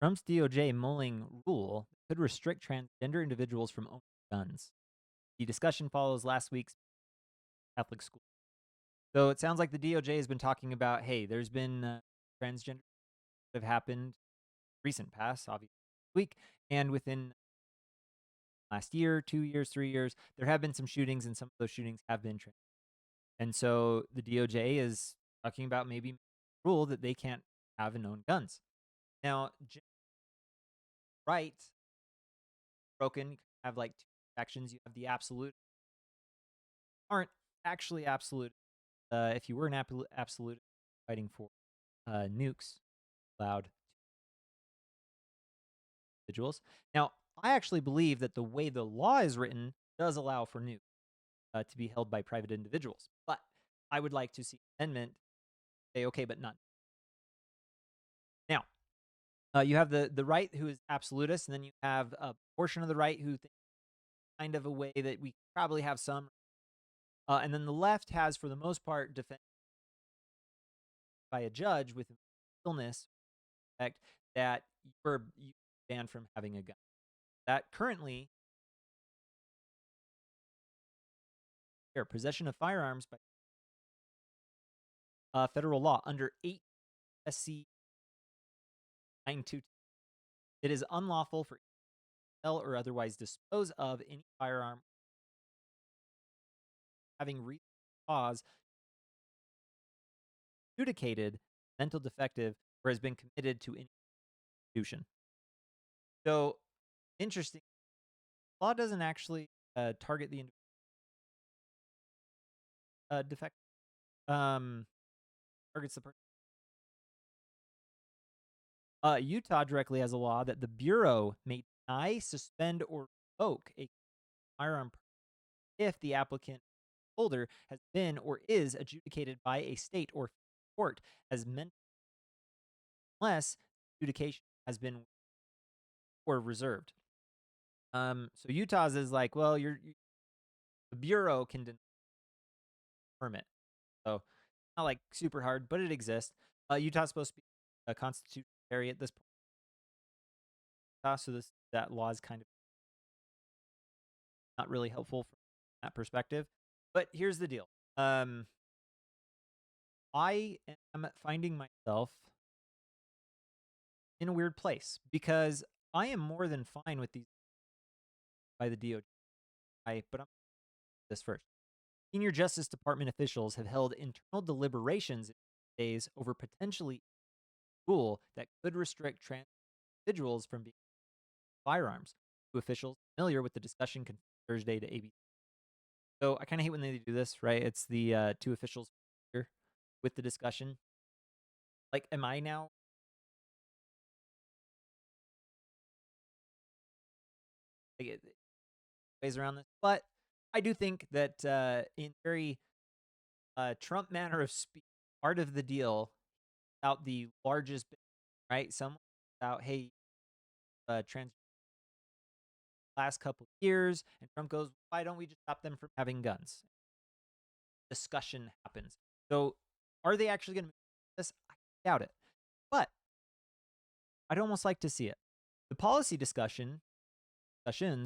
Trump's DOJ mulling rule could restrict transgender individuals from owning guns. The discussion follows last week's Catholic school. So it sounds like the DOJ has been talking about, hey, there's been transgender that have happened recent past, obviously, week, and within last year, 2 years, 3 years, there have been some shootings, and some of those shootings have been trans. And so the DOJ is talking about maybe rule that they can't have and own guns. Now, right broken, you have like two sections. You have the absolute, aren't actually absolute. If you were an absolute fighting for nukes allowed individuals. Now, I actually believe that the way the law is written does allow for nukes to be held by private individuals. But I would like to see amendment say, okay, but not. Now, you have the right who is absolutist, and then you have a portion of the right who thinks kind of a way that we probably have some. And then the left has, for the most part, defended by a judge with illness fact that you're banned from having a gun. That currently, possession of firearms by federal law under 8 SC 922. It is unlawful for sell or otherwise dispose of any firearm having reason cause adjudicated mental defective or has been committed to any institution. So interesting. Law doesn't actually target the defect. Targets the person. Utah directly has a law that the Bureau may deny, suspend, or revoke a firearm if the applicant holder has been or is adjudicated by a state or court as meant, unless adjudication has been or reserved. So Utah's is like, well, the Bureau can deny permit. So not like super hard, but it exists. Utah's supposed to be a constitutional area at this point. So that law is kind of not really helpful from that perspective. But here's the deal. I am finding myself in a weird place because I am more than fine with these by the DOJ. But I'm this first. Senior Justice Department officials have held internal deliberations days over potentially rule that could restrict trans individuals from being firearms. Two officials familiar with the discussion confirmed Thursday to ABC. So I kind of hate when they do this, right? It's the two officials here with the discussion. Like, am I now like ways around this? But I do think that in very Trump manner of speech, part of the deal out the largest, right? Someone out, hey, trans last couple of years, and Trump goes, why don't we just stop them from having guns? Discussion happens. So are they actually going to make this? I doubt it. But I'd almost like to see it. The policy discussions,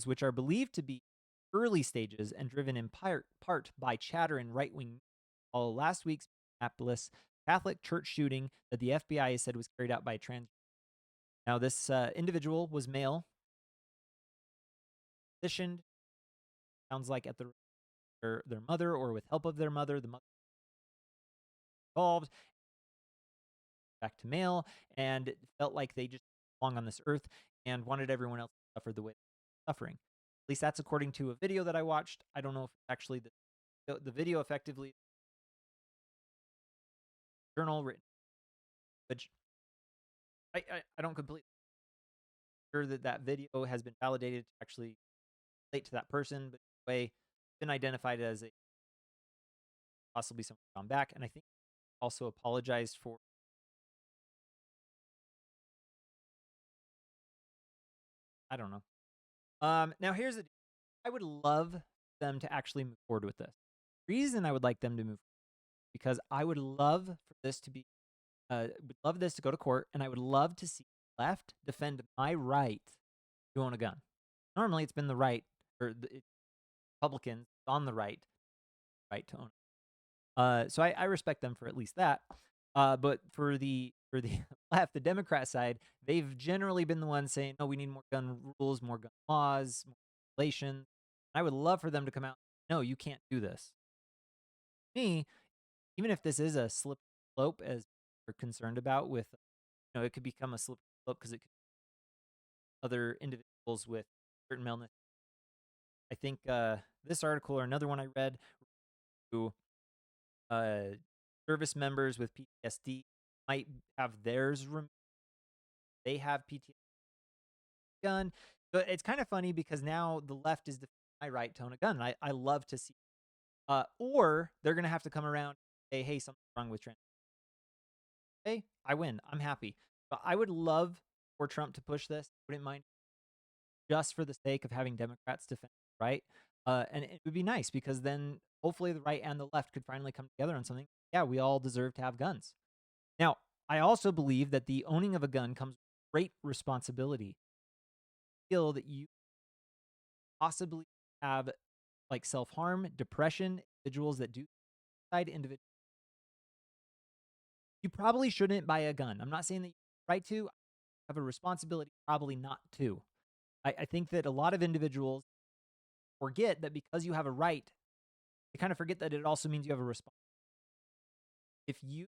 which are believed to be early stages and driven in part by chatter and right-wing, all last week's Minneapolis Catholic church shooting that the FBI has said was carried out by a trans. Now, this individual was male, positioned, sounds like at their mother or with help of their mother. The mother involved, back to male, and felt like they just belong on this earth and wanted everyone else to suffer the way they're suffering. At least that's according to a video that I watched. I don't know if actually the video effectively journal written, which I don't completely sure that video has been validated to actually relate to that person, but anyway, been identified as a possibly someone gone back, and I think also apologized for. I don't know. Now here's the deal. I would love them to actually move forward with this. Reason I would like them to move forward, because I would love for this to be would love this to go to court, and I would love to see left defend my right to own a gun. Normally, it's been the right or the Republicans on the right to own. So I respect them for at least that. But for the left, the Democrat side, they've generally been the ones saying, "No, we need more gun rules, more gun laws, more regulations." I would love for them to come out. No, you can't do this. Me, even if this is a slippery slope, as we're concerned about, with it could become a slippery slope because it could other individuals with certain maleness. I think this article or another one I read, who uh, service members with PTSD might have theirs removed. They have PTSD gun. So it's kind of funny because now the left is defending my right to own a gun. And I love to see. Or they're going to have to come around and say, hey, something's wrong with trans. Hey, I win. I'm happy. But I would love for Trump to push this. I wouldn't mind, just for the sake of having Democrats defend the right. And it would be nice because then hopefully the right and the left could finally come together on something. Yeah, we all deserve to have guns. Now, I also believe that the owning of a gun comes with great responsibility. Feel that you possibly have like self-harm, depression, individuals that do suicide, individuals. You probably shouldn't buy a gun. I'm not saying that you right to have a responsibility, probably not to. I think that a lot of individuals forget that because you have a right, they kind of forget that it also means you have a responsibility. If you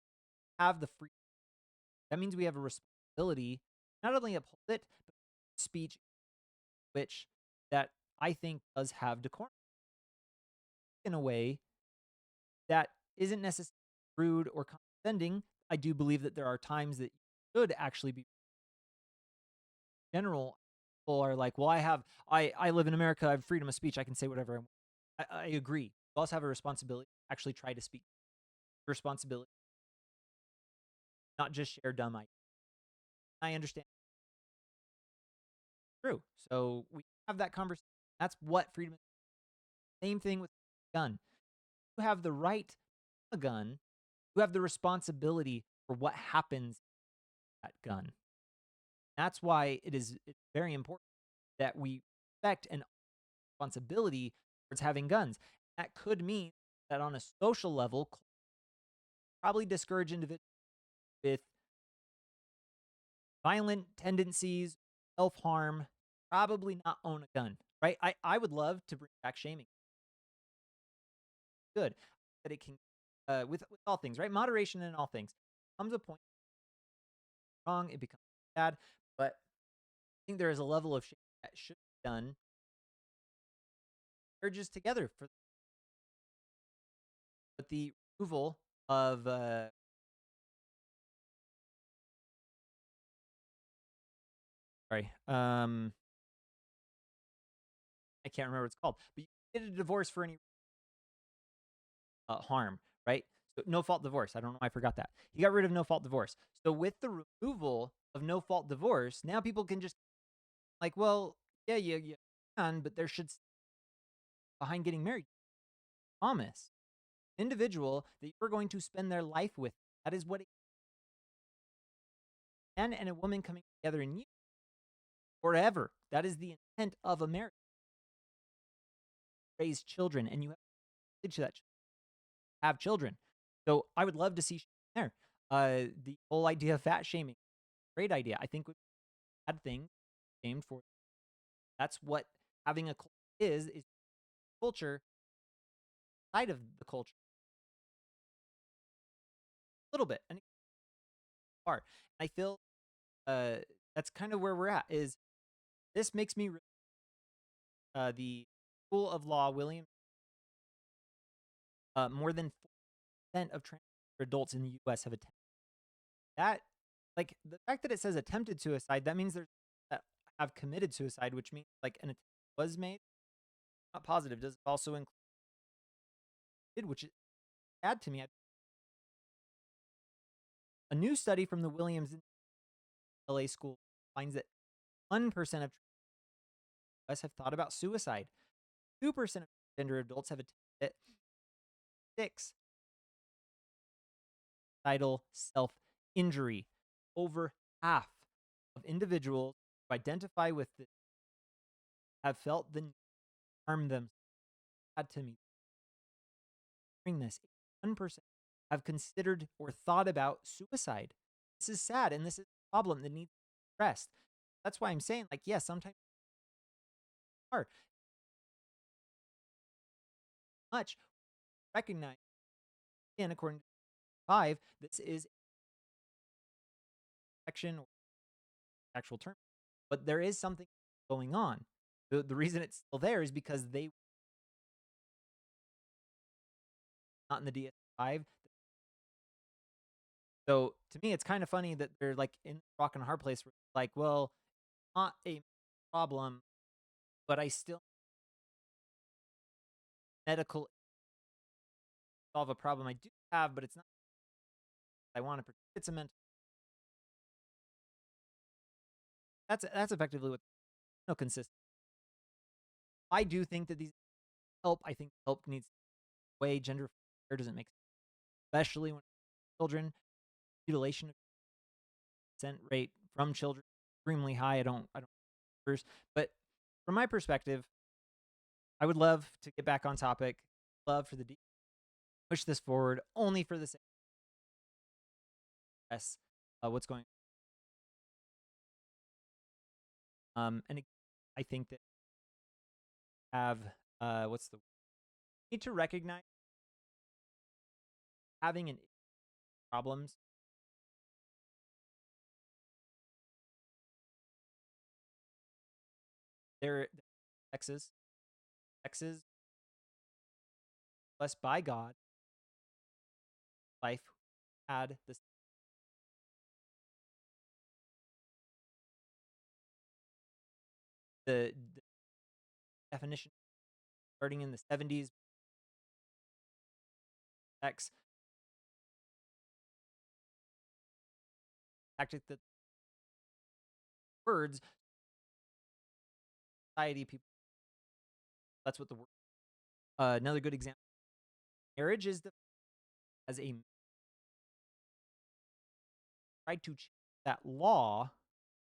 have the free, that means we have a responsibility not only uphold it, but speech, which that I think does have decorum in a way that isn't necessarily rude or condescending. I do believe that there are times that you should actually be general. People are like, well, I live in America, I have freedom of speech, I can say whatever I want. I agree. You also have a responsibility to actually try to speak. Responsibility, not just share dumb ideas. I understand. True. So we have that conversation. That's what freedom is. Same thing with a gun. You have the right to a gun. You have the responsibility for what happens with that gun. That's why it's very important that we respect and responsibility towards having guns. That could mean that on a social level, probably discourage individuals with violent tendencies, self-harm, probably not own a gun, right? I would love to bring back shaming. Good. That it can, with all things, right? Moderation in all things. Comes a point wrong, it becomes bad, but I think there is a level of shaming that should be done. Urges together for but the removal of sorry, I can't remember what it's called, but you get a divorce for any harm, right? So no fault divorce. I don't know why I forgot that. He got rid of no fault divorce. So with the removal of no fault divorce, now people can just like, well, yeah, you can, but there should behind getting married. Promise individual that you're going to spend their life with. That is what a man and a woman coming together in you forever. That is the intent of a marriage. Raise children, and you have to that have children. So I would love to see there. The whole idea of fat shaming, great idea. I think would be a bad thing shamed for. That's what having a culture is culture side of the culture. A little bit. And far. I feel that's kind of where we're at. Is this makes me the School of Law, William, more than 4% of transgender adults in the U.S. have attempted that. Like the fact that it says attempted suicide, that means there's that have committed suicide, which means like an attempt was made. Not positive. Does it also include, which is sad to me. A new study from the Williams LA School finds that 1% of us have thought about suicide. 2% of transgender adults have attempted it. 6 suicidal self-injury. Over half of individuals who identify with this have felt the need to harm them to me during this. 1% have considered or thought about suicide. This is sad, and this is a problem that needs to be addressed. That's why I'm saying, like, yes, sometimes it's hard. Much recognize, again, according to 5, this is action or actual term, but there is something going on. The reason it's still there is because they not in the DS5. So to me, it's kind of funny that they're like in a rock and a hard place. Where like, well, not a problem, but I still medical solve a problem I do have, but it's not. I want to protect. It's a mental. That's effectively what no consistent. I do think that these help. I think help needs way gender fair doesn't make sense, especially when children mutilation of consent rate from children extremely high. I don't numbers, but from my perspective, I would love to get back on topic. Love for the push this forward only for the sake of what's going on. And I think that have what's the need to recognize having an problems. They're sexes, sexes blessed by God. Life had this the definition starting in the 70s. Sex tactic that words society people. That's what the word. Another good example. Marriage is the as a tried to change that law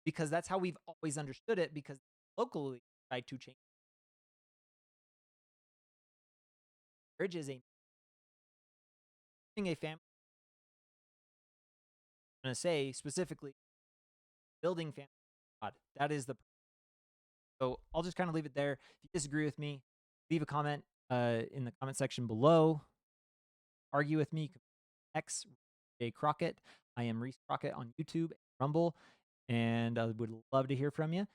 because that's how we've always understood it. Because locally tried to change marriage is a family. I'm going to say specifically building family. God, that is the. So I'll just kind of leave it there. If you disagree with me, leave a comment in the comment section below. Argue with me. X J Crockett. I am Reese Crockett on YouTube, Rumble, and I would love to hear from you.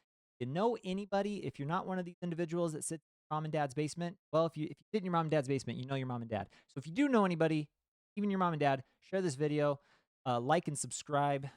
You know anybody? If you're not one of these individuals that sits in mom and dad's basement, well, if you sit in your mom and dad's basement, you know your mom and dad. So if you do know anybody, even your mom and dad, share this video, like and subscribe.